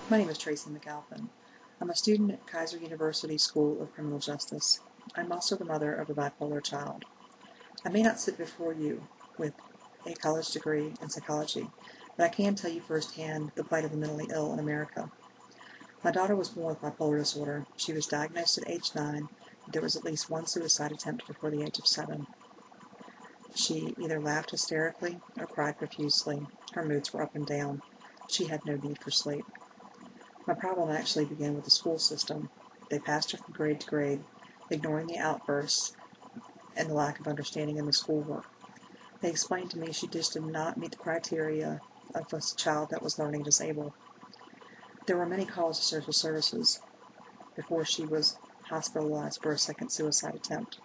My name is Tracy McAlpin. I'm a student at Kaiser University School of Criminal Justice. I'm also the mother of a bipolar child. I may not sit before you with a college degree in psychology, but I can tell you firsthand the plight of the mentally ill in America. My daughter was born with bipolar disorder. She was diagnosed at age 9. There was at least one suicide attempt before the age of 7. She either laughed hysterically or cried profusely. Her moods were up and down. She had no need for sleep. My problem actually began with the school system. They passed her from grade to grade, ignoring the outbursts and the lack of understanding in the schoolwork. They explained to me she just did not meet the criteria of a child that was learning disabled. There were many calls to social services before she was hospitalized for a second suicide attempt.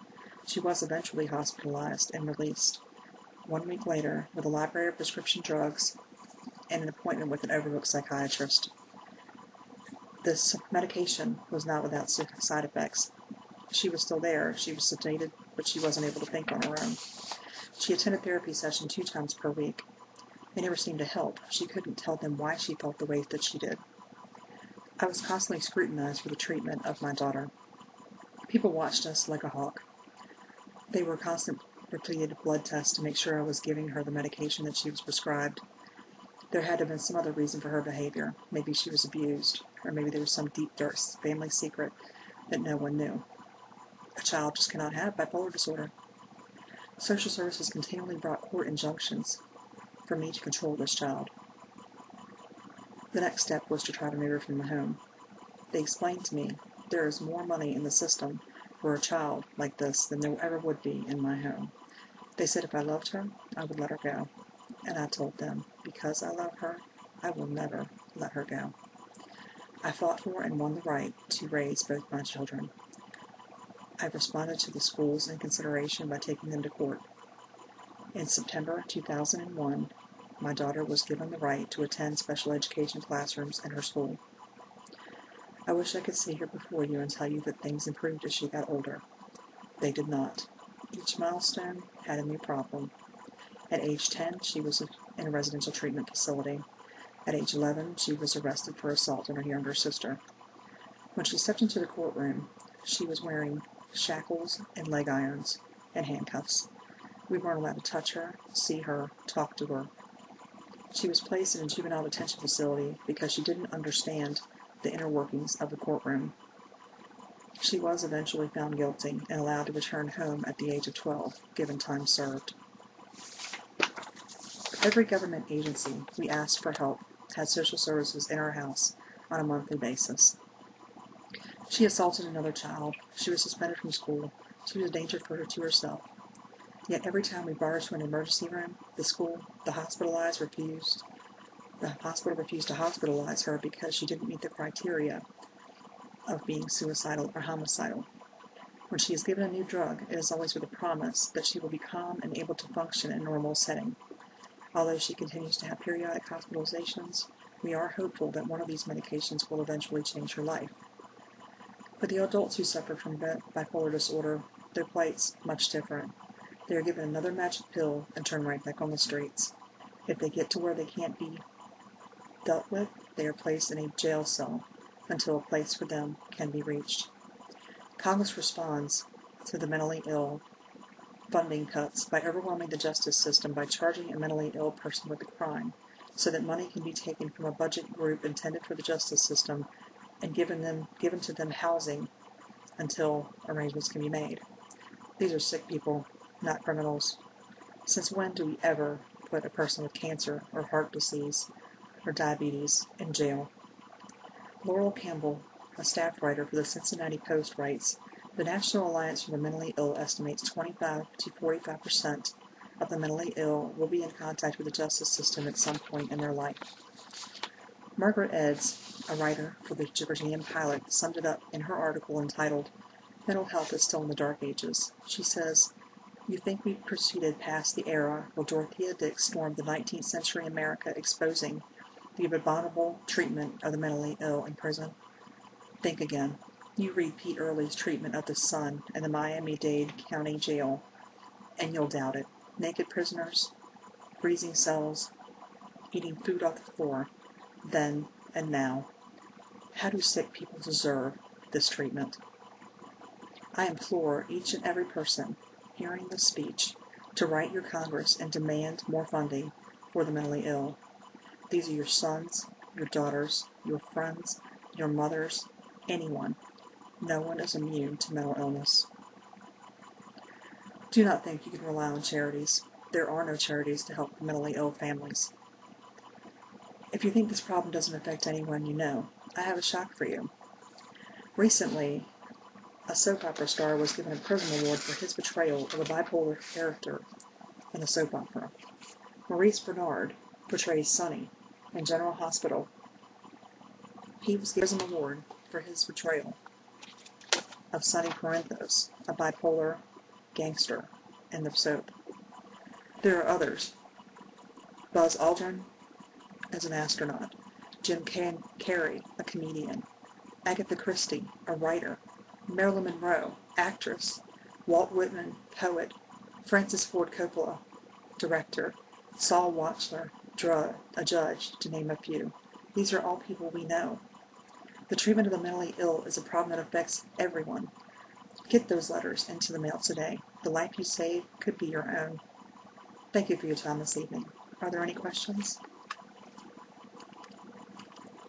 She was eventually hospitalized and released 1 week later with a library of prescription drugs and an appointment with an overlooked psychiatrist. This medication was not without side effects. She was still there. She was sedated, but she wasn't able to think on her own. She attended therapy session 2 times per week. They never seemed to help. She couldn't tell them why she felt the way that she did. I was constantly scrutinized for the treatment of my daughter. People watched us like a hawk. They were constant repeated blood tests to make sure I was giving her the medication that she was prescribed. There had to have been some other reason for her behavior. Maybe she was abused, or maybe there was some deep, dark family secret that no one knew. A child just cannot have bipolar disorder. Social services continually brought court injunctions for me to control this child. The next step was to try to move her from the home. They explained to me there is more money in the system for a child like this than there ever would be in my home. They said if I loved her, I would let her go. And I told them, because I love her, I will never let her go. I fought for and won the right to raise both my children. I responded to the school's inconsideration by taking them to court. In September 2001, my daughter was given the right to attend special education classrooms in her school. I wish I could sit here before you and tell you that things improved as she got older. They did not. Each milestone had a new problem. At age 10, she was in a residential treatment facility. At age 11, she was arrested for assault on her younger sister. When she stepped into the courtroom, she was wearing shackles and leg irons and handcuffs. We weren't allowed to touch her, see her, talk to her. She was placed in a juvenile detention facility because she didn't understand the inner workings of the courtroom. She was eventually found guilty and allowed to return home at the age of 12, given time served. Every government agency we asked for help had social services in our house on a monthly basis. She assaulted another child. She was suspended from school. She was a danger to herself. Yet every time we brought her to an emergency room, the hospital refused to hospitalize her because she didn't meet the criteria of being suicidal or homicidal. When she is given a new drug, it is always with a promise that she will be calm and able to function in a normal setting. Although she continues to have periodic hospitalizations, we are hopeful that one of these medications will eventually change her life. For the adults who suffer from bipolar disorder, their plights much different. They are given another magic pill and turn right back on the streets. If they get to where they can't be dealt with, they are placed in a jail cell until a place for them can be reached. Congress responds to the mentally ill funding cuts by overwhelming the justice system by charging a mentally ill person with a crime, so that money can be taken from a budget group intended for the justice system and given to them housing until arrangements can be made. These are sick people, not criminals. Since when do we ever put a person with cancer or heart disease or diabetes in jail? Laurel Campbell, a staff writer for the Cincinnati Post, writes, the National Alliance for the Mentally Ill estimates 25 to 45% of the mentally ill will be in contact with the justice system at some point in their life. Margaret Edds, a writer for the Virginia Pilot, summed it up in her article entitled, Mental Health is Still in the Dark Ages. She says, you think we've proceeded past the era where Dorothea Dix stormed the 19th century America exposing the abominable treatment of the mentally ill in prison? Think again. You read Pete Early's treatment of the son in the Miami-Dade County Jail, and you'll doubt it. Naked prisoners, freezing cells, eating food off the floor, then and now. How do sick people deserve this treatment? I implore each and every person hearing this speech to write your Congress and demand more funding for the mentally ill. These are your sons, your daughters, your friends, your mothers, anyone. No one is immune to mental illness. Do not think you can rely on charities. There are no charities to help mentally ill families. If you think this problem doesn't affect anyone you know, I have a shock for you. Recently, a soap opera star was given a prison award for his portrayal of a bipolar character in a soap opera. Maurice Bernard portrays Sonny in General Hospital. He was given an award for his portrayal of Sonny Corinthos, a bipolar gangster in the soap. There are others. Buzz Aldrin as an astronaut, Jim Carrey, a comedian, Agatha Christie, a writer, Marilyn Monroe, actress, Walt Whitman, poet, Francis Ford Coppola, director, Saul Watchler, a judge, to name a few. These are all people we know. The treatment of the mentally ill is a problem that affects everyone. Get those letters into the mail today. The life you save could be your own. Thank you for your time this evening. Are there any questions?